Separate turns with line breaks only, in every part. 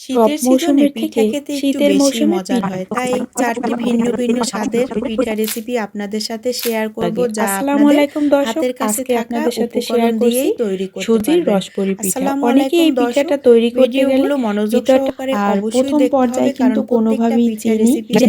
সব
শীতের সিজনে
মৌসুমের
পিঠা
থেকে
খেতে একটু
শীতের
বেশি
মৌসুমে
মজার হয়, তাই 4টি ভিন্ন ভিন্ন স্বাদের পিঠা রেসিপি আপনাদের সাথে শেয়ার করব,
লাগে।
যা
আসসালামু
আপনাদের
আলাইকুম দর্শক,
হাতের কাছে
আজকে
থাকা
আপনাদের সাথে শেয়ার
উপকরণ
করছি
দিয়েই তৈরি করতে
সুজির
পারবেন।
রসবড়ি পিঠা।
আসসালামু
অনেকেই
আলাইকুম
এই
দর্শক,
পিঠাটা তৈরি করতে গেলে
ভিডিওগুলো মনোযোগ
ভিতরটা
সহকারে
আর
অবশ্যই
প্রথম
দেখতে হবে,
পর্যায়ে
কারণ
কিন্তু
প্রত্যেকটা
কোনোভাবেই
পিঠা
চিনি
রেসিপিতে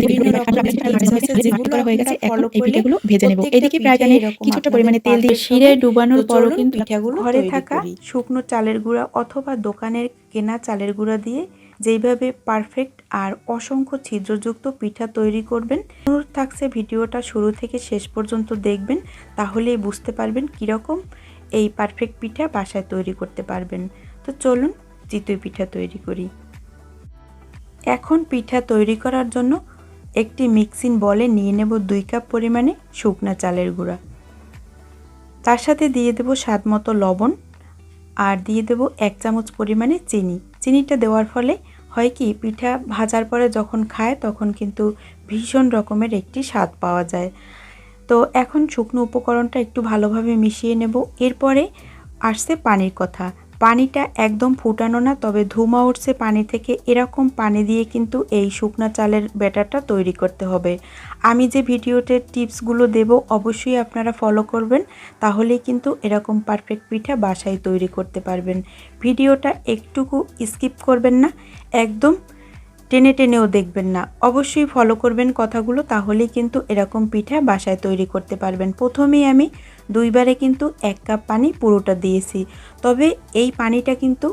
বিভিন্ন রকমের টিপস আছে, যেগুলো আপনারা ফলো করলে
পিঠাগুলো ভেজে নেব।
প্রত্যেকটা
এদিকে
পিঠাই
প্যানে
এরকম
কিছুটা
আপনাদের
পরিমাণে তেল দিয়ে
পারফেক্ট হবে।
শিরায়
তো
ডুবানোর পরও
চলুন
কিন্তু
পিঠাগুলো
ঘরে
তৈরি
থাকা
করি।
শুকনো চালের গুঁড়া অথবা দোকানের কেনা চালের গুঁড়া দিয়ে যেইভাবে পারফেক্ট আর অসংখ্য ছিদ্রযুক্ত পিঠা তৈরি করবেন, অনুরোধ থাকছে ভিডিওটা শুরু থেকে শেষ পর্যন্ত দেখবেন, তাহলেই বুঝতে পারবেন কীরকম এই পারফেক্ট পিঠা বাসায় তৈরি করতে পারবেন। তো চলুন চিতই পিঠা তৈরি করি। এখন পিঠা তৈরি করার জন্য একটি মিক্সিং বলে নিয়ে নেব 2 কাপ পরিমাণে শুকনা চালের গুঁড়া, তার সাথে দিয়ে দেব স্বাদ মতো লবণ আর দিয়ে দেব 1 চামচ পরিমাণে চিনি। চিনিটা দেওয়ার ফলে হয় কি, পিঠা ভাজার পরে যখন খায় তখন কিন্তু ভীষণ রকমের একটি স্বাদ পাওয়া যায়। তো এখন শুকনো উপকরণটা একটু ভালোভাবে মিশিয়ে নেব। এরপরে আসছে পানির কথা। পানিটা একদম ফুটানো না, তবে ধুমা উঠছে পানি থেকে, এরকম পানি দিয়ে কিন্তু এই শুকনা চালের ব্যাটারটা তৈরি করতে হবে। আমি যে ভিডিওতে টিপসগুলো দেব অবশ্যই আপনারা ফলো করবেন, তাহলেই কিন্তু এরকম পারফেক্ট পিঠা বাসায় তৈরি করতে পারবেন। ভিডিওটা একটুকু স্কিপ করবেন না, একদম টেনে টেনেও দেখবেন না, অবশ্যই ফলো করবেন কথাগুলো, তাহলেই কিন্তু এরকম পিঠা বাসায় তৈরি করতে পারবেন। প্রথমেই আমি 2 বারে কিন্তু 1 কাপ পানি পুরোটা দিয়েছি, তবে এই পানিটা কিন্তু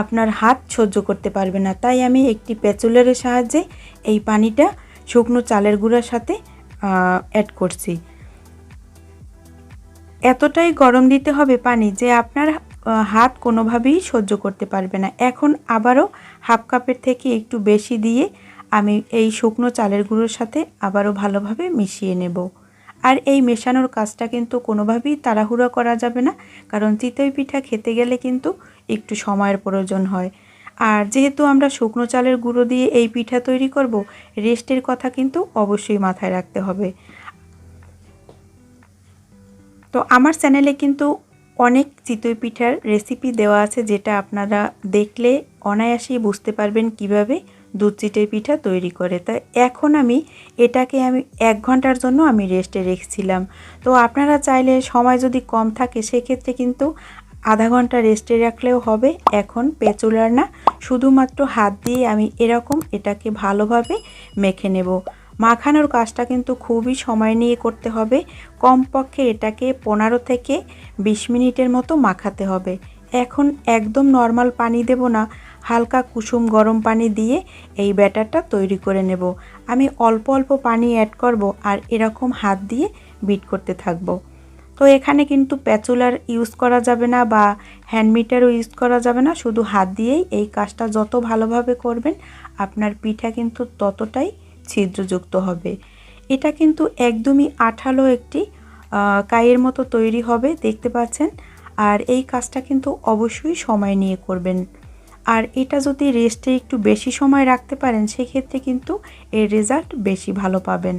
আপনার হাত সহ্য করতে পারবে না, তাই আমি একটি প্যাচুলারের সাহায্যে এই পানিটা শুকনো চালের গুঁড়ার সাথে অ্যাড করছি। এতটাই গরম দিতে হবে পানি যে আপনার হাত কোনোভাবেই সহ্য করতে পারবে না। এখন আবারও হাফ কাপের থেকে একটু বেশি দিয়ে আমি এই শুকনো চালের গুঁড়োর সাথে আবারও ভালোভাবে মিশিয়ে নেব। আর এই মেশানোর কাজটা কিন্তু কোনোভাবেই তাড়াহুড়া করা যাবে না, কারণ চিতই পিঠা খেতে গেলে কিন্তু একটু সময়ের প্রয়োজন হয়। আর যেহেতু আমরা শুকনো চালের গুঁড়ো দিয়ে এই পিঠা তৈরি করব, রেস্টের কথা কিন্তু অবশ্যই মাথায় রাখতে হবে। তো আমার চ্যানেলে কিন্তু অনেক চিতই পিঠার রেসিপি দেওয়া আছে, যেটা আপনারা দেখলে অনায়াসেই বুঝতে পারবেন কিভাবে দুধ চিতই পিঠা তৈরি করে। তাই এখন এটাকে 1 ঘন্টার জন্য আমি রেস্টে রেখেছিলাম। তো আপনারা চাইলে সময় যদি কম থাকে সেক্ষেত্রে কিন্তু আধা ঘন্টা রেস্টে রাখলেও হবে। এখন পেচুলার না, শুধুমাত্র হাত দিয়ে আমি এরকম এটাকে ভালোভাবে মেখে নেব। মাখানোর কাজটা কিন্তু খুবই সময় নিয়ে করতে হবে, কমপক্ষে এটাকে 15 থেকে 20 মিনিটের মতো মাখাতে হবে। এখন একদম নর্মাল পানি দেব না, হালকা কুসুম গরম পানি দিয়ে এই ব্যাটারটা তৈরি করে নেব। আমি অল্প অল্প পানি অ্যাড করব আর এরকম হাত দিয়ে বিট করতে থাকব। তো এখানে কিন্তু প্যাচুলার ইউজ করা যাবে না বা হ্যান্ড মিটারও ইউজ করা যাবে না, শুধু হাত দিয়েই এই কাজটা যত ভালোভাবে করবেন আপনার পিঠা কিন্তু ততটাই ছিদ্রযুক্ত হবে। এটা কিন্তু একদমই আঠালো একটি কাইয়ের মতো তৈরি হবে, দেখতে পাচ্ছেন। আর এই কাজটা কিন্তু অবশ্যই সময় নিয়ে করবেন। আর এটা যদি রেস্টে একটু বেশি সময় রাখতে পারেন সেক্ষেত্রে কিন্তু এর রেজাল্ট বেশি ভালো পাবেন।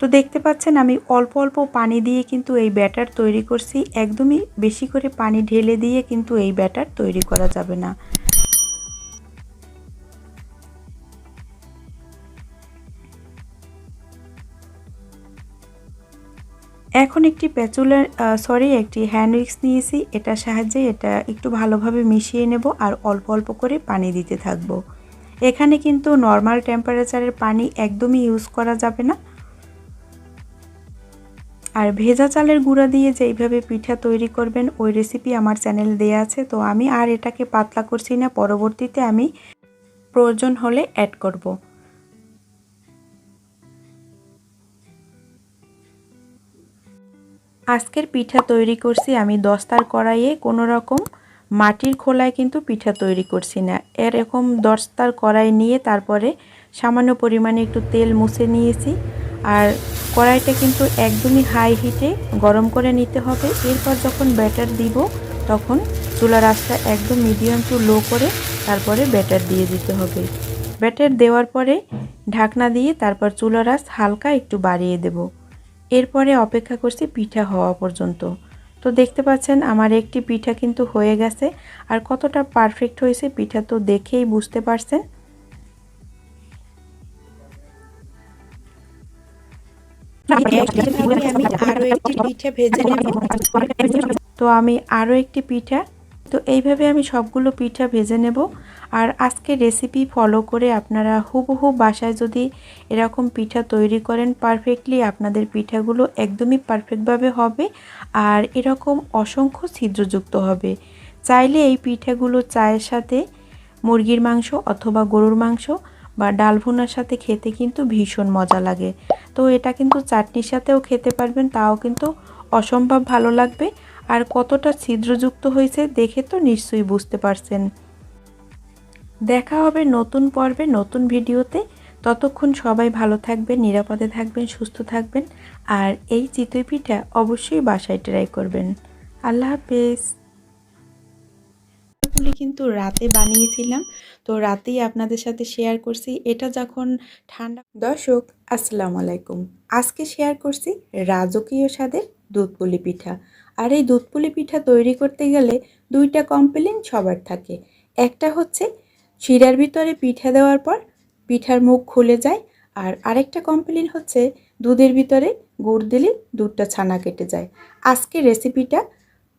তো দেখতে পাচ্ছেন আমি অল্প অল্প পানি দিয়ে কিন্তু এই ব্যাটার তৈরি করছি, একদমই বেশি করে পানি ঢেলে দিয়ে কিন্তু এই ব্যাটার তৈরি করা যাবে না। এখন একটি একটি হ্যান্ড উইক্স নিয়েছি, এটার সাহায্যে এটা একটু ভালোভাবে মিশিয়ে নেব আর অল্প অল্প করে পানি দিতে থাকব। এখানে কিন্তু নর্মাল টেম্পারেচারের পানি একদমই ইউজ করা যাবে না। আর ভেজা চালের গুঁড়া দিয়ে যেইভাবে পিঠা তৈরি করবেন ওই রেসিপি আমার চ্যানেলে দেয়া আছে, তো আমি আর এটাকে পাতলা করছি না, পরবর্তীতে আমি প্রয়োজন হলে অ্যাড করব। আজকের পিঠা তৈরি করছি আমি দস্তার কড়াইয়ে, কোনো রকম মাটির খোলায় কিন্তু পিঠা তৈরি করছি না। এরকম দস্তার কড়াই নিয়ে তারপরে সামান্য পরিমাণে একটু তেল মুছে নিয়েছি, আর কড়াইটা কিন্তু একদমই হাই হিটে গরম করে নিতে হবে। এরপর যখন ব্যাটার দিব তখন চুলার আঁচটা একদম মিডিয়াম টু লো করে তারপরে ব্যাটার দিয়ে দিতে হবে। ব্যাটার দেওয়ার পরে ঢাকনা দিয়ে তারপর চুলার আঁচ হালকা একটু বাড়িয়ে দেব। এরপরে অপেক্ষা করছি পিঠা হওয়া পর্যন্ত। তো দেখতে পাচ্ছেন আমার একটি পিঠা কিন্তু হয়ে গেছে, আর কতটা পারফেক্ট হয়েছে পিঠা তো দেখেই বুঝতে পারছেন। তো আমি আরও একটি পিঠা, তো এইভাবে আমি সবগুলো পিঠা ভেজে নেব। আর আজকে রেসিপি ফলো করে আপনারা হুবহু বাসায় যদি এরকম পিঠা তৈরি করেন পারফেক্টলি, আপনাদের পিঠাগুলো একদমই পারফেক্টভাবে হবে আর এরকম অসংখ্য ছিদ্রযুক্ত হবে। চাইলে এই পিঠাগুলো চায়ের সাথে মুরগির মাংস অথবা গরুর মাংস বা ডাল ভুনার সাথে খেতে কিন্তু ভীষণ মজা লাগে। তো এটা কিন্তু চাটনির সাথেও খেতে পারবেন, তাও কিন্তু অসম্ভব ভালো লাগবে। আর কতটা ছিদ্রযুক্ত হয়েছে দেখে তো নিশ্চয়ই বুঝতে পারছেন। দেখা হবে নতুন পর্বে নতুন ভিডিওতে। ততক্ষণ সবাই ভালো থাকবেন, নিরাপদে থাকবেন, সুস্থ থাকবেন। আর এই চিতই পিঠা অবশ্যই বাসায় ট্রাই করবেন। আল্লাহ হাফেজ।
কিন্তু রাতে বানিয়েছিলাম, তো রাতেই আপনাদের সাথে শেয়ার করছি। এটা যখন ঠান্ডা।
দর্শক আসসালামু আলাইকুম। আজকে শেয়ার করছি রাজকীয় স্বাদের দুধ পুলি পিঠা। আর এই দুধ পুলি পিঠা তৈরি করতে গেলে দুইটা কমপ্লেন সবার থাকে। একটা হচ্ছে শিরার ভিতরে পিঠা দেওয়ার পর পিঠার মুখ খুলে যায়, আর আরেকটা কমপ্লেন হচ্ছে দুধের ভিতরে গুড় দিলে দুধটা ছানা কেটে যায়। আজকে রেসিপিটা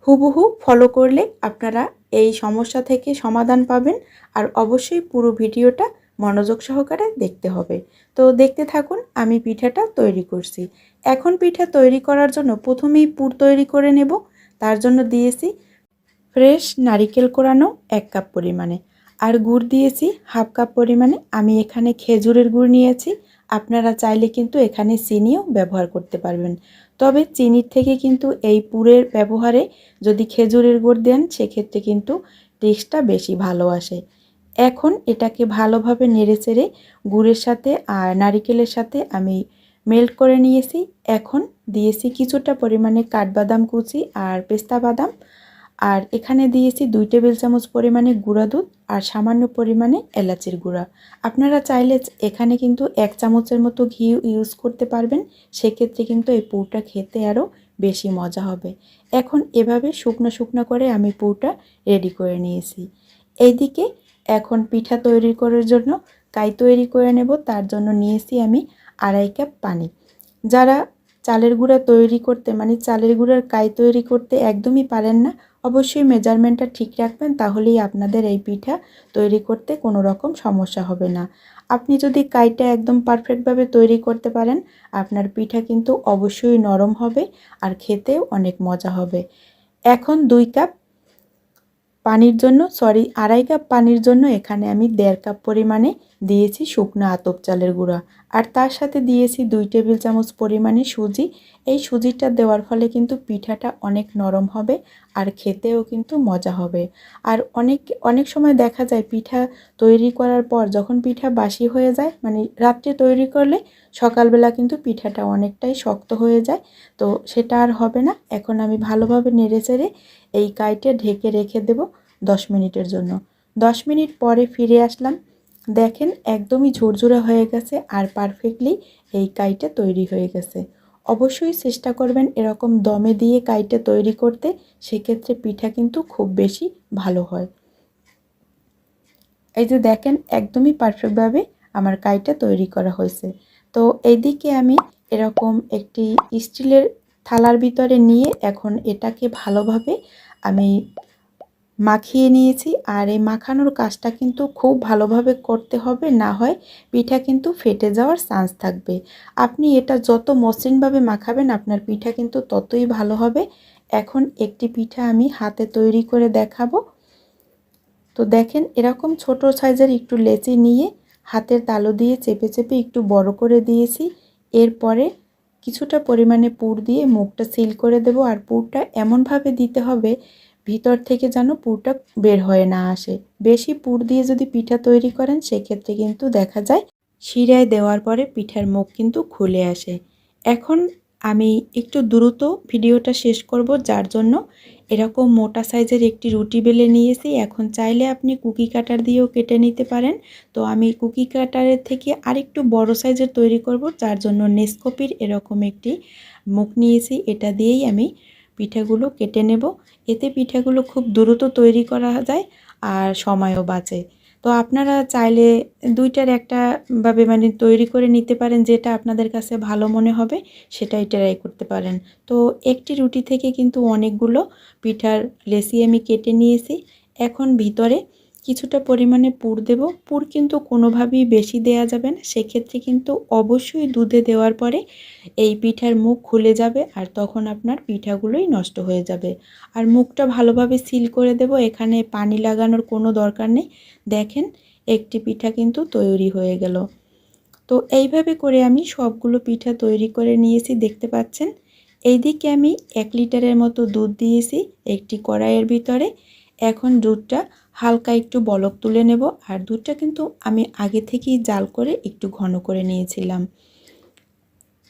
হুবহু ফলো করলে আপনারা এই সমস্যা থেকে সমাধান পাবেন। আর অবশ্যই পুরো ভিডিওটা মনোযোগ সহকারে দেখতে হবে। তো দেখতে থাকুন আমি পিঠাটা তৈরি করছি। এখন পিঠা তৈরি করার জন্য প্রথমেই পুর তৈরি করে নেব। তার জন্য দিয়েছি ফ্রেশ নারিকেল কোরানো 1 কাপ পরিমাণে, আর গুড় দিয়েছি হাফ কাপ পরিমাণে। আমি এখানে খেজুরের গুড় নিয়েছি, আপনারা চাইলে কিন্তু এখানে চিনিও ব্যবহার করতে পারবেন। তবে চিনির থেকে কিন্তু এই পুরের ব্যবহারে যদি খেজুরের গুড় দেন সেক্ষেত্রে কিন্তু টেস্টটা বেশি ভালো আসে। এখন এটাকে ভালোভাবে নেড়েচেড়ে গুড়ের সাথে আর নারিকেলের সাথে আমি মেল্ট করে নিয়েছি। এখন দিয়েছি কিছুটা পরিমাণে কাঠবাদাম কুচি আর পেস্তা বাদাম, আর এখানে দিয়েছি 2 টেবিল চামচ পরিমাণে গুঁড়া দুধ আর সামান্য পরিমাণে এলাচির গুঁড়া। আপনারা চাইলে এখানে কিন্তু 1 চামচের মতো ঘি ইউজ করতে পারবেন, সেক্ষেত্রে কিন্তু এই পুরটা খেতে আরও বেশি মজা হবে। এখন এভাবে শুকনো শুকনো করে আমি পুরটা রেডি করে নিয়েছি। এইদিকে এখন পিঠা তৈরি করার জন্য কাই তৈরি করে নেব। তার জন্য নিয়েছি আমি 2.5 কাপ পানি। যারা চালের গুঁড়া তৈরি করতে মানে চালের গুঁড়ার কাই তৈরি করতে একদমই পারেন না, অবশ্যই মেজারমেন্টটা ঠিক রাখবেন, তাহলেই আপনাদের এই পিঠা তৈরি করতে কোনো রকম সমস্যা হবে না। আপনি যদি কাইটা একদম পারফেক্টভাবে তৈরি করতে পারেন, আপনার পিঠা কিন্তু অবশ্যই নরম হবে আর খেতেও অনেক মজা হবে। এখন 2 কাপ পানির জন্য 2.5 কাপ পানির জন্য এখানে আমি 1.5 কাপ পরিমাণে দিয়েছি শুকনো আতপ চালের গুঁড়া, আর তার সাথে দিয়েছি 2 টেবিল চামচ পরিমাণে সুজি। এই সুজিটা দেওয়ার ফলে কিন্তু পিঠাটা অনেক নরম হবে আর খেতেও কিন্তু মজা হবে। আর অনেক সময় দেখা যায় পিঠা তৈরি করার পর যখন পিঠা বাসি হয়ে যায়, মানে রাত্রে তৈরি করলে সকালবেলা কিন্তু পিঠাটা অনেকটাই শক্ত হয়ে যায়, তো সেটা আর হবে না। এখন আমি ভালোভাবে নেড়েচেড়ে এই কাইটা ঢেকে রেখে দেব 10 মিনিটের জন্য। 10 মিনিট পরে ফিরে আসলাম। দেখেন একদমই ঝুরঝুরে হয়ে গেছে আর পারফেক্টলি এই কাইটা তৈরি হয়ে গেছে। অবশ্যই চেষ্টা করবেন এরকম দমে দিয়ে কাইটা তৈরি করতে, সেক্ষেত্রে পিঠা কিন্তু খুব বেশি ভালো হয়। এই যে দেখেন একদমই পারফেক্টভাবে আমার কাইটা তৈরি করা হয়েছে। তো এইদিকে আমি এরকম একটি স্টিলের থালার ভিতরে নিয়ে এখন এটাকে ভালোভাবে আমি মাখিয়ে নিয়েছি। আর এই মাখানোর কাজটা কিন্তু খুব ভালোভাবে করতে হবে, না হয় পিঠা কিন্তু ফেটে যাওয়ার চান্স থাকবে। আপনি এটা যত মসৃণভাবে মাখাবেন আপনার পিঠা কিন্তু ততই ভালো হবে। এখন একটি পিঠা আমি হাতে তৈরি করে দেখাবো। তো দেখেন এরকম ছোট সাইজের একটু লেচি নিয়ে হাতের তালু দিয়ে চেপে চেপে একটু বড় করে দিয়েছি। এরপরে কিছুটা পরিমাণে পুর দিয়ে মুখটা সিল করে দেব। আর পুরটা এমনভাবে দিতে হবে ভিতর থেকে যেন পুরটা বের হয়ে না আসে। বেশি পুর দিয়ে যদি পিঠা তৈরি করেন সেক্ষেত্রে কিন্তু দেখা যায় শিরায় দেওয়ার পরে পিঠার মুখ কিন্তু খুলে আসে। এখন আমি একটু দ্রুত ভিডিওটা শেষ করব, যার জন্য এরকম মোটা সাইজের একটি রুটি বেলে নিয়েছি। এখন চাইলে আপনি কুকি কাটার দিয়েও কেটে নিতে পারেন। তো আমি কুকি কাটারের থেকে আরেকটু বড় সাইজের তৈরি করব, যার জন্য নেসকপির এরকম একটি মুখ নিয়েছি। এটা দিয়েই আমি
পিঠাগুলো কেটে নেব। এতে পিঠাগুলো খুব দ্রুত তৈরি করা যায় আর সময়ও বাঁচে। তো আপনারা চাইলে ২টার একটা ভাবে মানে তৈরি করে নিতে পারেন, যেটা আপনাদের কাছে ভালো মনে হবে সেটাই ট্রাই করতে পারেন। তো একটি রুটি থেকে কিন্তু অনেকগুলো পিঠার লেচি আমি কেটে নিয়েছি। এখন ভিতরে কিছুটা পরিমাণে পুর দেব। পুর কিন্তু কোনোভাবেই বেশি দেয়া যাবে না, সেক্ষেত্রে কিন্তু অবশ্যই দুধে দেওয়ার পরে এই পিঠার মুখ খুলে যাবে আর তখন আপনার পিঠাগুলোই নষ্ট হয়ে যাবে। আর মুখটা ভালোভাবে সিল করে দেব, এখানে পানি লাগানোর কোনো দরকার নেই। দেখেন একটি পিঠা কিন্তু তৈরি হয়ে গেল। তো এইভাবে করে আমি সবগুলো পিঠা তৈরি করে নিয়েছি, দেখতে পাচ্ছেন। এইদিকে আমি 1 লিটারের মতো দুধ দিয়েছি একটি কড়াইয়ের ভিতরে। এখন দুধটা হালকা একটু বলক তুলে নেব। আর দুধটা কিন্তু আমি আগে থেকেই জাল করে একটু ঘন করে নিয়েছিলাম।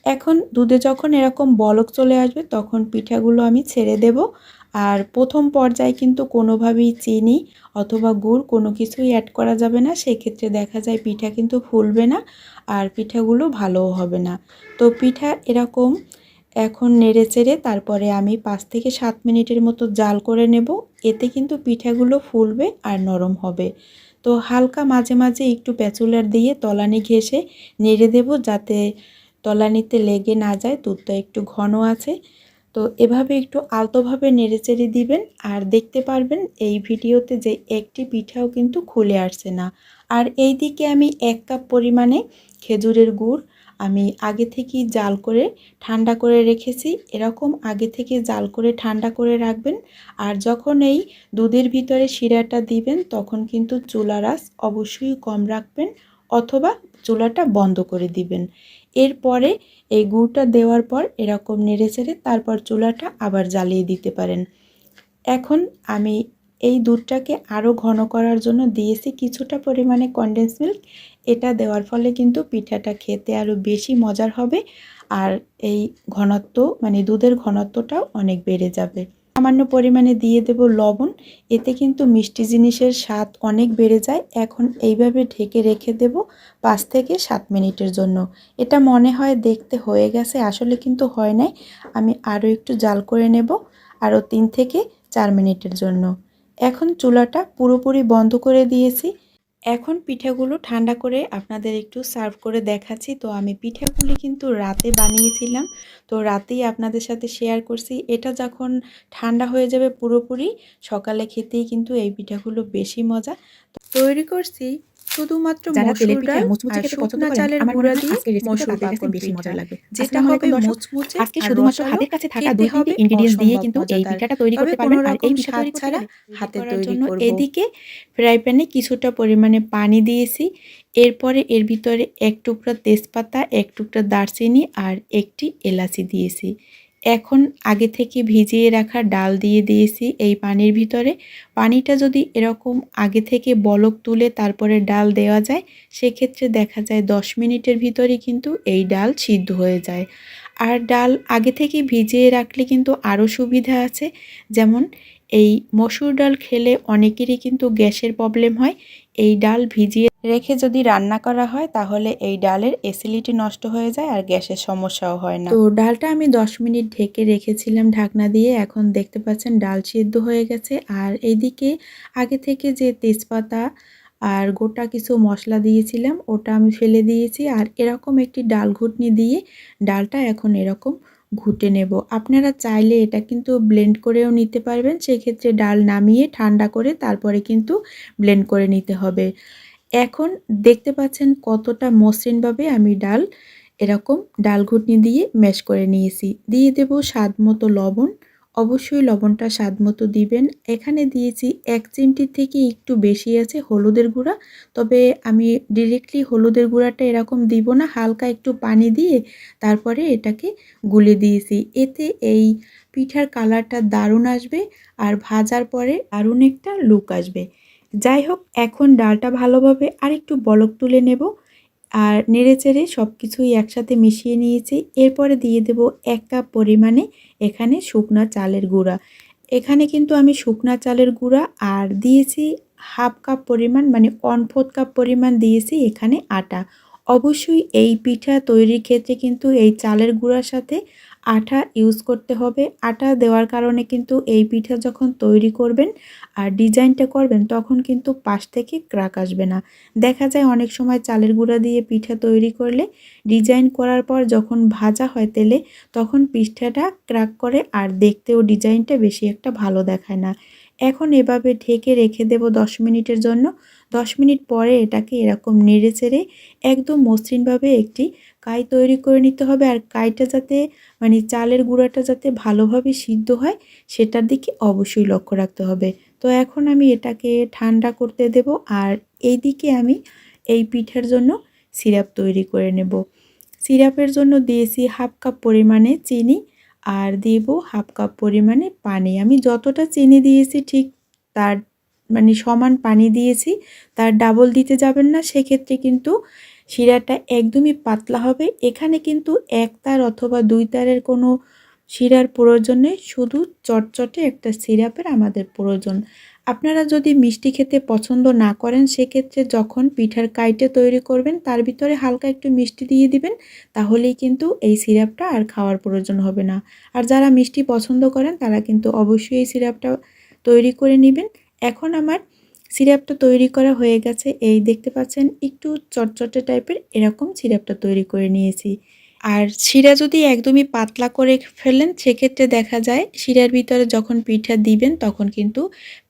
এখন দুধে যখন এরকম বলক চলে আসবে তখন পিঠাগুলো আমি ছেড়ে দেব। আর প্রথম পর্যায়ে কিন্তু কোনোভাবেই চিনি অথবা গুড় কোনো কিছুই অ্যাড করা যাবে না, সেক্ষেত্রে দেখা যায় পিঠা কিন্তু ফুলবে না আর পিঠাগুলো ভালোও হবে না। তো পিঠা এরকম এখন নেড়ে চেড়ে তারপরে আমি 5 থেকে 7 মিনিটের মতো জাল করে নেব। এতে কিন্তু পিঠাগুলো ফুলবে আর নরম হবে। তো হালকা মাঝে মাঝে একটু প্যাচুলার দিয়ে তলানি ঘেঁষে নেড়ে দেব, যাতে তলানিতে লেগে না যায়। দুধটা একটু ঘন আছে, তো এভাবে একটু আলতোভাবে নেড়েচেড়ে দিবেন। আর দেখতে পারবেন এই ভিডিওতে যে একটি পিঠাও কিন্তু খুলে আসছে না। আর এই দিকে আমি 1 কাপ পরিমাণে খেজুরের গুড় আমি আগে থেকেই জাল করে ঠান্ডা করে রেখেছি। এরকম আগে থেকে জাল করে ঠান্ডা করে রাখবেন। আর যখন এই দুধের ভিতরে শিরাটা দিবেন তখন কিন্তু চুলার আঁচ অবশ্যই কম রাখবেন অথবা চুলাটা বন্ধ করে দিবেন। এরপরে এই গুড়টা দেওয়ার পর এরকম নেড়েচেড়ে তারপর চুলাটা আবার জ্বালিয়ে দিতে পারেন। এখন আমি এই দুধটাকে আরও ঘন করার জন্য দিয়েছি কিছুটা পরিমাণে কনডেন্স মিল্ক। এটা দেওয়ার ফলে কিন্তু পিঠাটা খেতে আরও বেশি মজার হবে আর এই ঘনত্ব মানে দুধের ঘনত্বটাও অনেক বেড়ে যাবে। সামান্য পরিমাণে দিয়ে দেব লবণ, এতে কিন্তু মিষ্টি জিনিসের স্বাদ অনেক বেড়ে যায়। এখন এইভাবে ঢেকে রেখে দেব 5 থেকে 7 মিনিটের জন্য। এটা মনে হয় দেখতে হয়ে গেছে, আসলে কিন্তু হয় নাই। আমি আরও একটু জাল করে নেব আরও 3 থেকে 4 মিনিটের জন্য। এখন চুলাটা পুরোপুরি বন্ধ করে দিয়েছি। এখন পিঠাগুলো ঠান্ডা করে আপনাদের একটু সার্ভ করে দেখাচ্ছি। তো আমি পিঠাগুলি কিন্তু রাতে বানিয়েছিলাম, তো রাতেই আপনাদের সাথে শেয়ার করছি। এটা যখন ঠান্ডা হয়ে যাবে পুরোপুরি, সকালে খেতেই কিন্তু এই পিঠাগুলো বেশি মজা। তৈরি করছি শুধুমাত্র মসুর ডাল আর শুকনা চালের গুঁড়া দিয়ে মসুর পাকন বেশি মজা লাগবে, যেটা হবে মুচমুচে
আজকে
আর
শুধুমাত্র
রসালো,
হাতের কাছে থাকা
খেতে
2-3টি
হবে
ইনগ্রেডিয়েন্টস দিয়ে
অসম্ভব
কিন্তু এই
মজাদার।
পিঠাটা তৈরি
তবে
করতে
কোনো
পারবেন। আর এই
রকম
পিঠা
স্বাদ
তৈরি করতে
ছাড়া
গেলে
হাতে
করার
তৈরি
জন্য
করব।
এদিকে
এদিকে ফ্রাই প্যানে কিছুটা পরিমাণে পানি দিয়েছি। এরপরে এর ভিতরে 1 টুকরা তেজপাতা, 1 টুকরা দারচিনি আর একটি এলাচি দিয়েছি। এখন আগে থেকে ভিজিয়ে রাখা ডাল দিয়ে দিয়েছি এই পানির ভিতরে। পানিটা যদি এরকম আগে থেকে বলক তুলে তারপরে ডাল দেওয়া যায়, সেক্ষেত্রে দেখা যায় 10 মিনিটের ভিতরে কিন্তু এই ডাল সিদ্ধ হয়ে যায়। আর ডাল আগে থেকে ভিজিয়ে রাখলে কিন্তু আরও সুবিধা আছে, যেমন এই মসুর ডাল খেলে অনেকেরই কিন্তু গ্যাসের প্রবলেম হয়। এই ডাল ভিজিয়ে রেখে যদি রান্না করা হয় তাহলে এই ডালের অ্যাসিডিটি নষ্ট হয়ে যায় আর গ্যাসের সমস্যাও হয় না। তো ডালটা আমি 10 মিনিট ঢেকে রেখেছিলাম ঢাকনা দিয়ে। এখন দেখতে পাচ্ছেন ডাল সিদ্ধ হয়ে গেছে। আর এইদিকে আগে থেকে যে তেজপাতা আর গোটা কিছু মশলা দিয়েছিলাম ওটা আমি ফেলে দিয়েছি। আর এরকম একটি ডাল ঘুটনি দিয়ে ডালটা এখন এরকম ঘুটে নেব। আপনারা চাইলে এটা কিন্তু ব্লেন্ড করেও নিতে পারবেন, সেক্ষেত্রে ডাল নামিয়ে ঠান্ডা করে তারপরে কিন্তু ব্লেন্ড করে নিতে হবে। এখন দেখতে পাচ্ছেন কতটা মসৃণভাবে আমি ডাল এরকম ডাল ঘুটনি দিয়ে ম্যাশ করে নিয়েছি। দিয়ে দেব স্বাদ মতো লবণ, অবশ্যই লবণটা স্বাদ মতো দিবেন। এখানে দিয়েছি 1 চিমটির থেকে একটু বেশি আছে হলুদের গুঁড়া, তবে আমি ডিরেক্টলি হলুদের গুঁড়াটা এরকম দিব না, হালকা একটু পানি দিয়ে তারপরে এটাকে গুলে দিয়েছি। এতে এই পিঠার কালারটা দারুণ আসবে আর ভাজার পরে দারুণ একটা লুক আসবে। যাই হোক, এখন ডালটা ভালোভাবে আরেকটু বলক তুলে নেব আর নেড়েচেড়ে সব কিছুই একসাথে মিশিয়ে নিয়েছি। এরপরে দিয়ে দেব 1 কাপ পরিমাণে এখানে শুকনা চালের গুঁড়া। এখানে কিন্তু আমি শুকনা চালের গুঁড়া আর দিয়েছি হাফ কাপ পরিমাণ মানে 1/4 কাপ পরিমাণ দিয়েছি এখানে আটা। অবশ্যই এই পিঠা তৈরির ক্ষেত্রে কিন্তু এই চালের গুঁড়ার সাথে আটা ইউজ করতে হবে। আটা দেওয়ার কারণে কিন্তু এই পিঠা যখন তৈরি করবেন আর ডিজাইনটা করবেন তখন কিন্তু পাশ থেকে ক্রাক আসবে না। দেখা যায় অনেক সময় চালের গুঁড়া দিয়ে পিঠা তৈরি করলে ডিজাইন করার পর যখন ভাজা হয় তেলে তখন পিঠাটা ক্রাক করে আর দেখতেও ডিজাইনটা বেশি একটা ভালো দেখায় না। এখন এভাবে ঢেকে রেখে দেব 10 মিনিটের জন্য। 10 মিনিট পরে এটাকে এরকম নেড়ে চেড়ে একদম মসৃণভাবে একটি কাই তৈরি করে নিতে হবে। আর কাইটা যাতে চালের গুঁড়াটা যাতে ভালোভাবে সিদ্ধ হয় সেটার দিকে অবশ্যই লক্ষ্য রাখতে হবে। তো এখন আমি এটাকে ঠান্ডা করতে দেব আর এইদিকে আমি এই পিঠার জন্য সিরাপ তৈরি করে নেব। সিরাপের জন্য দিয়েছি 1/2 কাপ পরিমাণে চিনি আর দেব 1/2 কাপ পরিমাণে পানি। আমি যতটা চিনি দিয়েছি ঠিক তার সমান পানি দিয়েছি, তার ডাবল দিতে যাবেন না, সেক্ষেত্রে কিন্তু শিরাটা একদমই পাতলা হবে। এখানে কিন্তু 1 তার অথবা 2 তারের কোনো শিরার প্রয়োজন নেই, শুধু চটচটে একটা সিরাপের আমাদের প্রয়োজন। আপনারা যদি মিষ্টি খেতে পছন্দ না করেন সেক্ষেত্রে যখন পিঠার কাইটা তৈরি করবেন তার ভিতরে হালকা একটু মিষ্টি দিয়ে দিবেন, তাহলেই কিন্তু এই সিরাপটা আর খাওয়ার প্রয়োজন হবে না। আর যারা মিষ্টি পছন্দ করেন তারা কিন্তু অবশ্যই এই সিরাপটা তৈরি করে নেবেন। এখন আমার সিরাপটা তৈরি করা হয়ে গেছে, এই দেখতে পাচ্ছেন একটু চটচটে টাইপের এরকম সিরাপটা তৈরি করে নিয়েছি। আর শিরা যদি একদমই পাতলা করে ফেলেন সেক্ষেত্রে দেখা যায় শিরার ভিতরে যখন পিঠা দিবেন তখন কিন্তু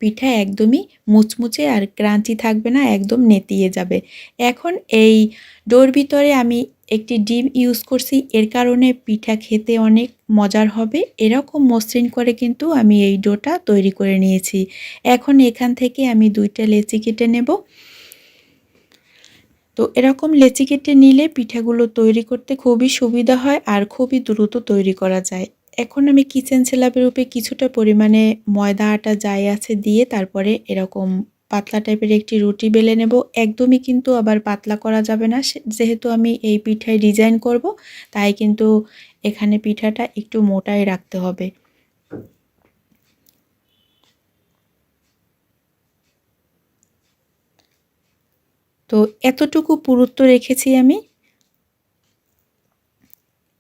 পিঠা একদমই মুচমুচে আর ক্রাঞ্চি থাকবে না, একদম নেতিয়ে যাবে। এখন এই ডোর ভিতরে আমি একটি ডিম ইউজ করছি, এর কারণে পিঠা খেতে অনেক মজার হবে। এরকম মসৃণ করে কিন্তু আমি এই ডোটা তৈরি করে নিয়েছি। এখন এখান থেকে আমি 2টা লেচি কেটে নেব। তো এরকম লেচি কেটে নিলে পিঠাগুলো তৈরি করতে খুবই সুবিধা হয় আর খুবই দ্রুত তৈরি করা যায়। এখন আমি কিচেন স্ল্যাবের উপরে কিছুটা পরিমাণে ময়দা আটা যাই আছে দিয়ে তারপরে এরকম পাতলা টাইপের একটি রুটি বেলে নেব। একদমই কিন্তু আবার পাতলা করা যাবে না, যেহেতু আমি এই পিঠায় ডিজাইন করব তাই কিন্তু এখানে পিঠাটা একটু মোটাই রাখতে হবে। তো এতটুকু পুরুত্ব রেখেছি আমি।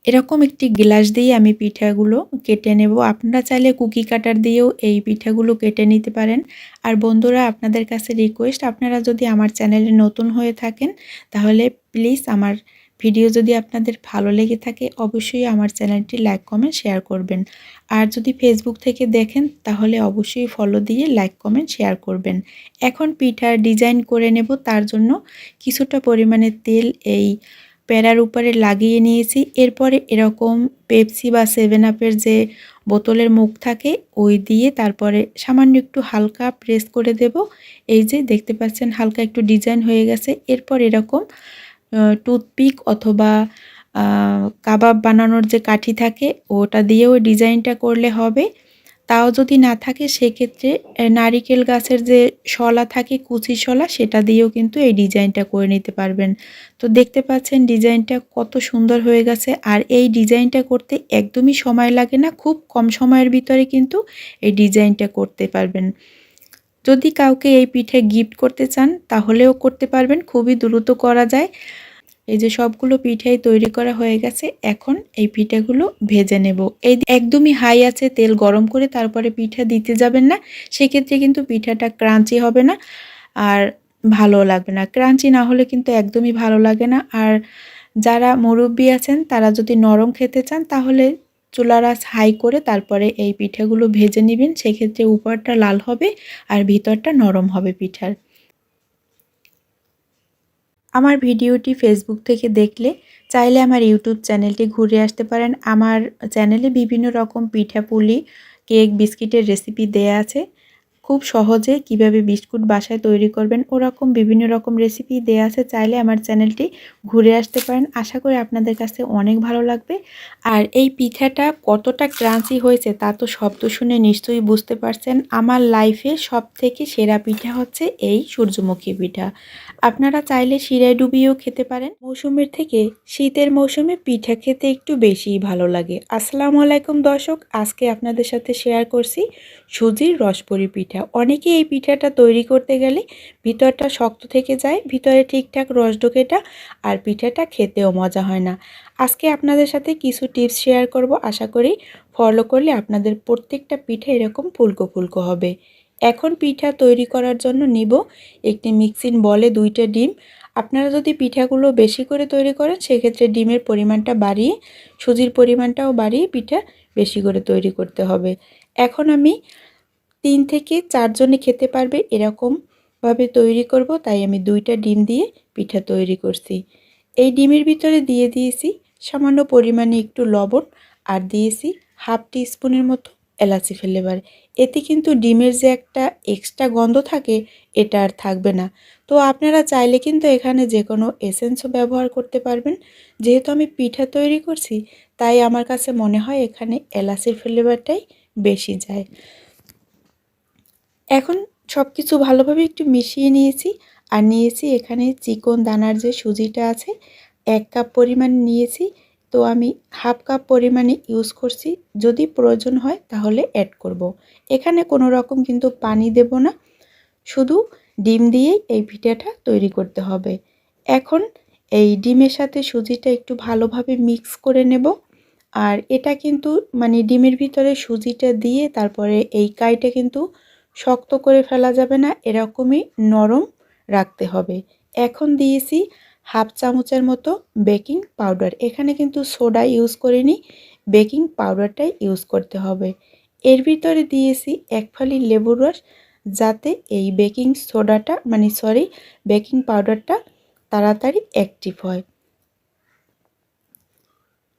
এরকম একটি গ্লাস দিয়ে আমি পিঠাগুলো কেটে নেব। আপনারা চাইলে কুকি কাটার দিয়েও এই পিঠাগুলো কেটে নিতে পারেন। আর বন্ধুরা, আপনাদের কাছে রিকোয়েস্ট, আপনারা যদি আমার চ্যানেলে নতুন হয়ে থাকেন তাহলে প্লিজ আমার ভিডিও যদি আপনাদের ভালো লেগে থাকে অবশ্যই আমার চ্যানেলটি লাইক কমেন্ট শেয়ার করবেন। আর যদি ফেসবুক থেকে দেখেন তাহলে অবশ্যই ফলো দিয়ে লাইক কমেন্ট শেয়ার করবেন। এখন পিঠার ডিজাইন করে নেব, তার জন্য কিছুটা পরিমাণে তেল এই প্যারার উপরে লাগিয়ে নিয়েছি। এরপরে এরকম পেপসি বা 7 আপের যে বোতলের মুখ থাকে ওই দিয়ে তারপরে সামান্য একটু হালকা প্রেস করে দেব। এই যে দেখতে পাচ্ছেন হালকা একটু ডিজাইন হয়ে গেছে। এরপর এরকম টুথপিক অথবা কাবাব বানানোর যে কাঠি থাকে ওটা দিয়েও ডিজাইনটা করলে হবে। তাও যদি না থাকে সেক্ষেত্রে নারিকেল গাছের যে শলা থাকে, কুচি শলা, সেটা দিয়েও কিন্তু এই ডিজাইনটা করে নিতে পারবেন। তো দেখতে পাচ্ছেন ডিজাইনটা কত সুন্দর হয়ে গেছে। আর এই ডিজাইনটা করতে একদমই সময় লাগে না, খুব কম সময়ের ভিতরে কিন্তু এই ডিজাইনটা করতে পারবেন। যদি কাউকে এই পিঠে গিফট করতে চান তাহলেও করতে পারবেন, খুবই দ্রুত করা যায়। এই যে সবগুলো পিঠাই তৈরি করা হয়ে গেছে, এখন এই পিঠাগুলো ভেজে নেব। এই একদমই হাই আছে তেল গরম করে তারপরে পিঠা দিতে যাবেন না, সেক্ষেত্রে কিন্তু পিঠাটা ক্রাঞ্চি হবে না আর ভালো লাগবে না। ক্রাঞ্চি না হলে কিন্তু একদমই ভালো লাগে না। আর যারা মুরব্বি আছেন তারা যদি নরম খেতে চান তাহলে চুলার আঁচ হাই করে তারপরে এই পিঠাগুলো ভেজে নেবেন, সেক্ষেত্রে উপরটা লাল হবে আর ভিতরটা নরম হবে পিঠার। আমার ভিডিওটি ফেসবুক থেকে দেখলে চাইলে আমার ইউটিউব চ্যানেলটি ঘুরে আসতে পারেন। আমার চ্যানেলে বিভিন্ন রকম পিঠাপুলি, কেক, বিস্কিটের রেসিপি দেয়া আছে। খুব সহজে কিভাবে বিস্কুট বাসায় তৈরি করবেন ওরকম বিভিন্ন রকম রেসিপি দেয়া আছে, চাইলে আমার চ্যানেলটি ঘুরে আসতে পারেন। আশা করি আপনাদের কাছে অনেক ভালো লাগবে। আর এই পিঠাটা কতটা ক্রাঞ্চি হয়েছে তা তো শব্দ শুনে নিশ্চয়ই বুঝতে পারছেন। আমার লাইফে সবথেকে সেরা পিঠা হচ্ছে এই সূর্যমুখী পিঠা। আপনারা চাইলে শিরায় ডুবিয়েও খেতে পারেন। মৌসুমের থেকে শীতের মৌসুমে পিঠা খেতে একটু বেশিই ভালো লাগে। আসসালামু আলাইকুম দর্শক, আজকে আপনাদের সাথে শেয়ার করছি সুজির রসবড়ি পিঠা। পিঠা। অনেকেই এই পিঠাটা তৈরি করতে গেলে ভিতরটা শক্ত থেকে যায়, ভিতরে ঠিকঠাক রস ঢোকে না আর পিঠাটা খেতেও মজা হয় না। আজকে আপনাদের সাথে কিছু টিপস শেয়ার করব, আশা করি ফলো করলে আপনাদের প্রত্যেকটা পিঠা এরকম ফুলকো ফুলকো হবে। এখন পিঠা তৈরি করার জন্য নিব একটি মিক্সিং বলে 2টা ডিম। আপনারা যদি পিঠাগুলো বেশি করে তৈরি করেন সেক্ষেত্রে ডিমের পরিমাণটা বাড়িয়ে, সুজির পরিমাণটাও বাড়িয়ে পিঠা বেশি করে তৈরি করতে হবে। এখন আমি 3 থেকে 4 জনে খেতে পারবে এরকমভাবে তৈরি করব, তাই আমি 2টা ডিম দিয়ে পিঠা তৈরি করছি। এই ডিমের ভিতরে দিয়ে দিয়েছি সামান্য পরিমাণে একটু লবণ আর দিয়েছি হাফ টিস্পুনের মতো এলাচি ফ্লেভার। এতে কিন্তু ডিমের যে একটা এক্সট্রা গন্ধ থাকে এটা আর থাকবে না। তো আপনারা চাইলে কিন্তু এখানে যে কোনো এসেন্সও ব্যবহার করতে পারবেন। যেহেতু আমি পিঠা তৈরি করছি তাই আমার কাছে মনে হয় এখানে এলাচির ফ্লেভারটাই বেশি যায়। এখন সব কিছু ভালোভাবে একটু মিশিয়ে নিয়েছি আর নিয়েছি এখানে চিকন দানার যে সুজিটা আছে 1 কাপ পরিমাণ নিয়েছি। তো আমি হাফ কাপ পরিমাণে ইউজ করছি, যদি প্রয়োজন হয় তাহলে অ্যাড করব। এখানে কোনো রকম কিন্তু পানি দেব না, শুধু ডিম দিয়েই এই পিঠাটা তৈরি করতে হবে। এখন এই ডিমের সাথে সুজিটা একটু ভালোভাবে মিক্স করে নেব। আর এটা কিন্তু মানে ডিমের ভিতরে সুজিটা দিয়ে তারপরে এই কাইটা কিন্তু শক্ত করে ফেলা যাবে না, এরকমই নরম রাখতে হবে। এখন দিয়েছি হাফ চামচের মতো বেকিং পাউডার। এখানে কিন্তু সোডা ইউজ করিনি, বেকিং পাউডারটাই ইউজ করতে হবে। এর ভিতরে দিয়েছি 1 ফালি লেবুর রস, যাতে এই বেকিং পাউডারটা তাড়াতাড়ি অ্যাক্টিভ হয়।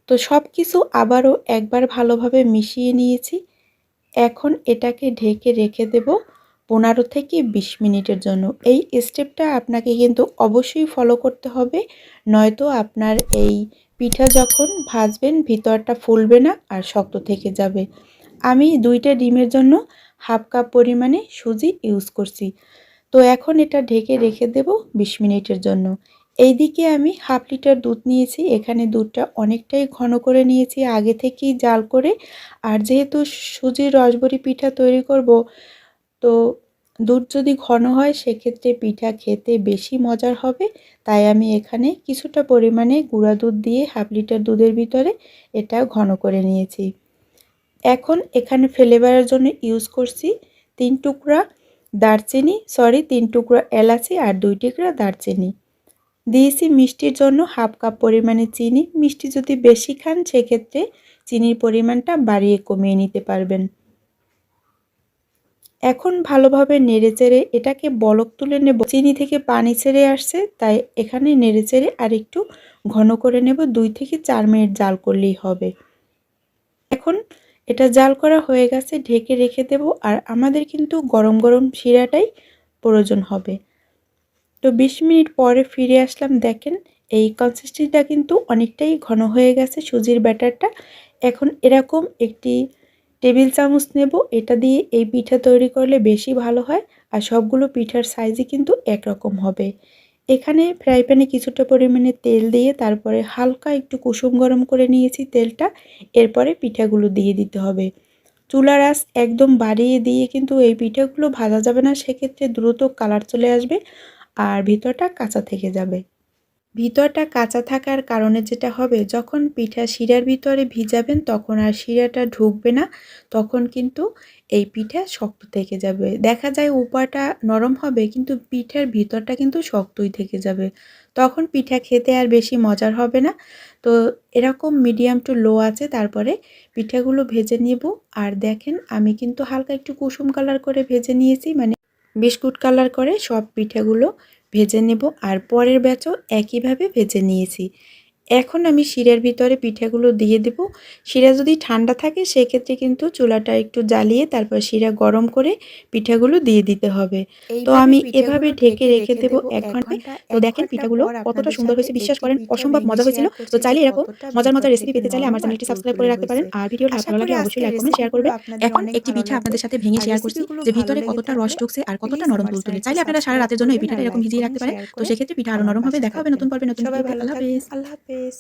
তো সব কিছু আবারও একবার ভালোভাবে মিশিয়ে নিয়েছি। এখন এটাকে ঢেকে রেখে দেব 15 থেকে 20 মিনিটের জন্য। এই স্টেপটা আপনাকে কিন্তু অবশ্যই ফলো করতে হবে, নয়তো আপনার এই পিঠা যখন ভাজবেন ভিতরটা ফুলবে না আর শক্ত থেকে যাবে। আমি 2টা ডিমের জন্য হাফ কাপ পরিমাণে সুজি ইউজ করছি। তো এখন এটা ঢেকে রেখে দেব 20 মিনিটের জন্য। এইদিকে আমি হাফ লিটার দুধ নিয়েছি, এখানে দুধটা অনেকটাই ঘন করে নিয়েছি আগে থেকেই জাল করে। আর যেহেতু সুজির রসবড়ি পিঠা তৈরি করব, তো দুধ যদি ঘন হয় সেক্ষেত্রে পিঠা খেতে বেশি মজার হবে। তাই আমি এখানে কিছুটা পরিমাণে গুঁড়া দুধ দিয়ে হাফ লিটার দুধের ভিতরে এটা ঘন করে নিয়েছি। এখন এখানে ফ্লেভারের জন্য ইউজ করছি 3 টুকরা এলাচি আর 2 টুকরা দারচিনি। দিয়েছি মিষ্টির জন্য হাফ কাপ পরিমাণে চিনি। মিষ্টি যদি বেশি খান সেক্ষেত্রে চিনির পরিমাণটা বাড়িয়ে কমিয়ে নিতে পারবেন। এখন ভালোভাবে নেড়েচেড়ে এটাকে বলক তুলে নেব। চিনি থেকে পানি ছেড়ে আসছে, তাই এখানে নেড়েচেড়ে আর একটু ঘন করে নেব। 2 থেকে 4 মিনিট জাল করলেই হবে। এখন এটা জাল করা হয়ে গেছে, ঢেকে রেখে দেব। আর আমাদের কিন্তু গরম গরম শিরাটাই প্রয়োজন হবে। তো 20 মিনিট পরে ফিরে আসলাম, দেখেন এই কনসিস্টেন্সিটা কিন্তু অনেকটাই ঘন হয়ে গেছে সুজির ব্যাটারটা। এখন এরকম একটি টেবিল চামচ নেব, এটা দিয়ে এই পিঠা তৈরি করলে বেশি ভালো হয়। আর সবগুলো পিঠার সাইজই কিন্তু একরকম হবে। এখানে ফ্রাই প্যানে কিছুটা পরিমাণে তেল দিয়ে তারপরে হালকা একটু কুসুম গরম করে নিয়েছি তেলটা। এরপরে পিঠাগুলো দিয়ে দিতে হবে। চুলার আঁচ একদম বাড়িয়ে দিয়ে কিন্তু এই পিঠাগুলো ভাজা যাবে না, সেক্ষেত্রে দ্রুত কালার চলে আসবে আর ভিতরটা কাঁচা থেকে যাবে। ভিতরটা কাঁচা থাকার কারণে যেটা হবে, যখন পিঠা শিরার ভিতরে ভিজাবেন তখন আর শিরাটা ঢুকবে না, তখন কিন্তু এই পিঠা শক্ত থেকে যাবে। দেখা যায় উপরটা নরম হবে কিন্তু পিঠার ভিতরটা কিন্তু শক্তই থেকে যাবে, তখন পিঠা খেতে আর বেশি মজার হবে না। তো এরকম মিডিয়াম টু লো আছে তারপরে পিঠাগুলো ভেজে নেব। আর দেখেন আমি কিন্তু হালকা একটু কুসুম কালার করে ভেজে নিয়েছি, মানে বিস্কুট কালার করে সব পিঠাগুলো ভেজে নেব। আর পরের ব্যাচও একইভাবে ভেজে নিয়েছি। এখন আমি শিরার ভিতরে পিঠাগুলো দিয়ে দেব। শিরা যদি ঠান্ডা থাকে সেক্ষেত্রে কিন্তু চুলাটা একটু জ্বালিয়ে তারপর শিরা গরম করে পিঠাগুলো দিয়ে দিতে হবে। তো আমি এভাবে ঢেকে রেখে দেব 1 ঘন্টায়। তো দেখেন পিঠাগুলো কতটা সুন্দর হয়েছে, বিশ্বাস করেন অসম্ভব মজা হয়েছিল। তো চাইলে এরকম মজার মজার রেসিপি পেতে চাইলে আমার চ্যানেলটি সাবস্ক্রাইব করে রাখতে পারেন। আর ভিডিওটা ভালো লাগলে অবশ্যই লাইক কমেন্ট শেয়ার করবেন। এখন একটি পিঠা আপনাদের সাথে ভেঙে শেয়ার করছি যে ভিতরে কতটা রস ঢুকছে আর কতটা নরম তুলতুলে। চাইলে আপনারা সারা রাতের জন্য এই পিঠাটা এরকম ভিজিয়ে রাখতে পারেন। তো সেক্ষেত্রে পিঠা আরো নরম হবে। দেখা হবে নতুন পর্বে নতুন ভিডিওতে। আল্লাহ হাফেজ।